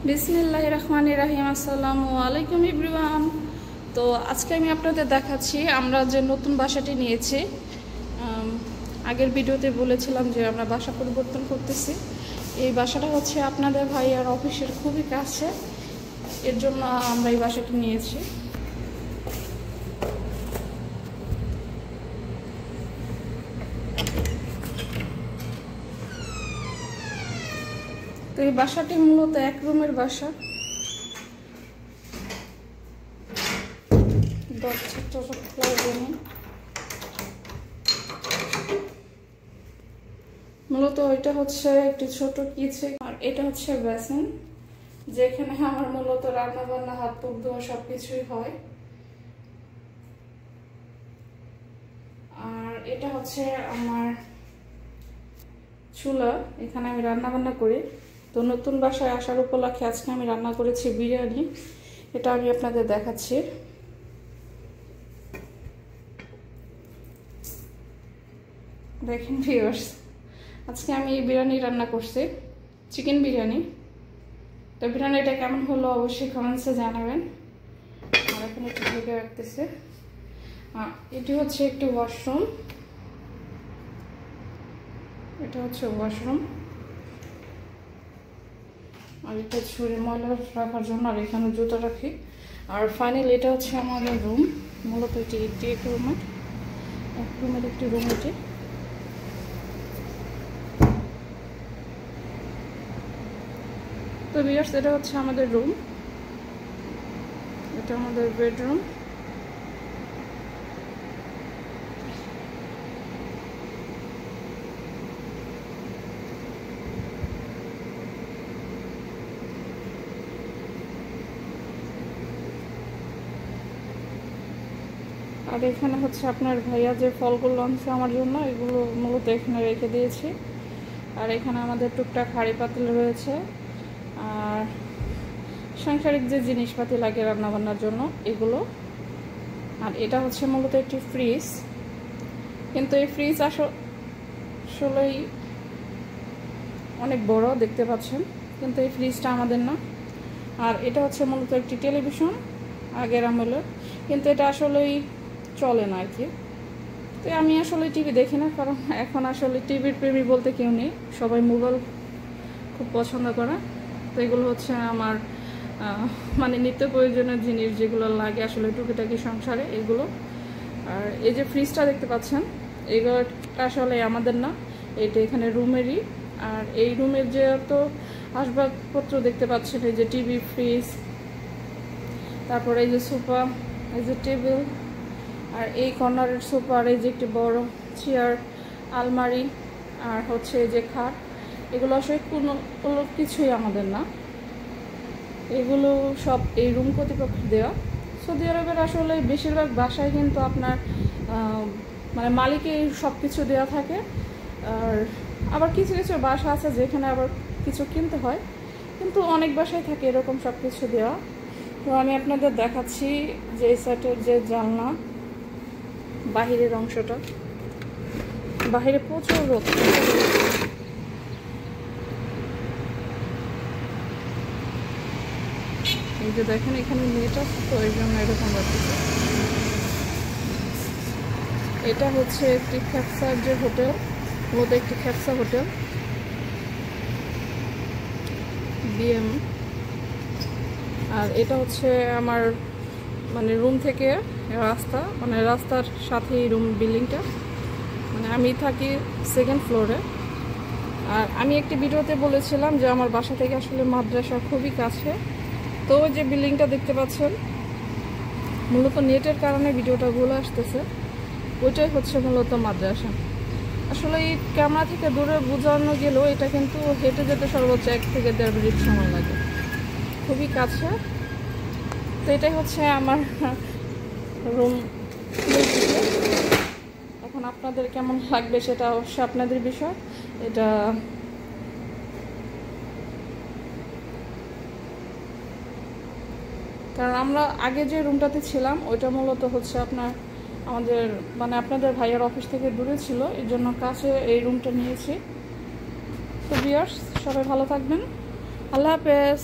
বিসমিল্লাহির রহমানির রহিম। আসসালামু আলাইকুম এভরিওয়ান। তো আজকে আমি আপনাদের দেখাচ্ছি আমরা যে নতুন বাসাটি নিয়েছি। আগের ভিডিওতে বলেছিলাম যে আমরা বাসা পরিবর্তন করতেছি। এই বাসাটা হচ্ছে আপনাদের ভাইয়ার অফিসের খুবই কাছে, এর জন্য আমরা এই বাসাটি নিয়েছি। তো এই বাসাটি মূলত এক রুমের বাসা, মূলত এটা হচ্ছে একটি ছোট কিচেন, আর এটা হচ্ছে বেসিন, যেখানে আমার মূলত রান্না বান্না, হাত মুখ ধোয়া সবকিছুই হয়। আর এটা হচ্ছে আমার চুলা, এখানে আমি রান্না বান্না করি। তো নতুন বাসায় আসার উপলক্ষে আজকে আমি রান্না করেছি বিরিয়ানি, এটা আমি আপনাদের দেখাচ্ছি। দেখেন ভিউয়ার্স, আজকে আমি এই বিরিয়ানি রান্না করছি, চিকেন বিরিয়ানি। তো বিরিয়ানিটা কেমন হলো অবশ্যই কমেন্টসে জানাবেন। আর এখন একটু ঢেকে রাখতেছে। এটি হচ্ছে একটি ওয়াশরুম, এটা হচ্ছে ওয়াশরুম। আর এটা ছুরি ময়লা রাখার জন্য, আর এখানে জুতো রাখি। আর ফাইনালি এটা হচ্ছে আমাদের রুম, মূলত এটি এক রুমের একটি রুম। এটি তো ভিউয়ার্স, এটা হচ্ছে আমাদের রুম, এটা আমাদের বেডরুম। আর এখানে হচ্ছে আপনার ভাইয়া যে ফলগুলো আনছে আমার জন্য, এগুলো মূলত এখানে রেখে দিয়েছি। আর এখানে আমাদের টুকটাক হাঁড়ি পাতিল রয়েছে, আর সাংসারিক যে জিনিসপাতি লাগে রান্নাবান্নার জন্য এগুলো। আর এটা হচ্ছে মূলত একটি ফ্রিজ, কিন্তু এই ফ্রিজ আসলেই অনেক বড় দেখতে পাচ্ছেন, কিন্তু এই ফ্রিজটা আমাদের না। আর এটা হচ্ছে মূলত একটি টেলিভিশন আগের আমলের, কিন্তু এটা আসলেই চলে না আর কি। তো আমি আসলে টিভি দেখি না, কারণ এখন আসলে টিভির প্রেমী বলতে কেউ নেই, সবাই মোবাইল খুব পছন্দ করে। তো এগুলো হচ্ছে আমার মানে নিত্য প্রয়োজনীয় জিনিস, যেগুলো লাগে আসলে টুকিটাকি সংসারে এগুলো। আর এই যে ফ্রিজটা দেখতে পাচ্ছেন, এগুলোটা আসলে আমাদের না, এটা এখানে রুমেরই। আর এই রুমের যে তো আসবাবপত্র দেখতে পাচ্ছেন, এই যে টিভি, ফ্রিজ, তারপরে এই যে সোফা, এই যে টেবিল, আর এই কর্নারের সোফা, আর এই যে একটি বড় চেয়ার, আলমারি, আর হচ্ছে এই যে খাট, এগুলো আসলে কোনো কিছুই আমাদের না, এগুলো সব এই রুম কর্তৃপক্ষ দেওয়া। সৌদি আরবের আসলে বেশিরভাগ বাসায় কিন্তু আপনার মানে মালিকের সব কিছু দেওয়া থাকে। আর আবার কিছু কিছু বাসা আছে যেখানে আবার কিছু কিনতে হয়, কিন্তু অনেক বাসায় থাকে এরকম সব কিছু দেওয়া। তো আমি আপনাদের দেখাচ্ছি যে এই সাইডের যে জানলা, বাহিরের অংশটা, বাহিরে প্রচুর রোদ। এই যে দেখেন এখানে নেট আছে, তো এই জন্য এরকম লাগতেছে। এটা হচ্ছে একটি খ্যাপসার যে হোটেল, মূলত একটি খ্যাপসা হোটেল বিএম। আর এটা হচ্ছে আমার মানে রুম থেকে রাস্তা, মানে রাস্তার সাথেই রুম বিল্ডিংটা, মানে আমি থাকি সেকেন্ড ফ্লোরে। আর আমি একটি ভিডিওতে বলেছিলাম যে আমার বাসা থেকে আসলে মাদ্রাসা খুবই কাছে। তো ওই যে বিল্ডিংটা দেখতে পাচ্ছেন, মূলত নেটের কারণে ভিডিওটা ভুল আসতেছে, ওইটাই হচ্ছে মূলত মাদ্রাসা। আসলে এই ক্যামেরা থেকে দূরে বোঝানো গেলেও এটা কিন্তু হেঁটে যেতে সর্বোচ্চ 1 থেকে 1.5 মিনিট সময় লাগে, খুবই কাছে। তো এটাই হচ্ছে আমার রুম। এখন আপনাদের কেমন লাগবে সেটা অবশ্যই আপনাদের বিষয়। এটা কারণ আমরা আগে যে রুমটাতে ছিলাম ওইটা মূলত হচ্ছে আমাদের মানে আপনাদের ভাইয়ের অফিস থেকে দূরে ছিল, এর জন্য কাছে এই রুমটা নিয়েছি। তো ভিউয়ার্স, সবাই ভালো থাকবেন, আল্লাহ হাফেজ।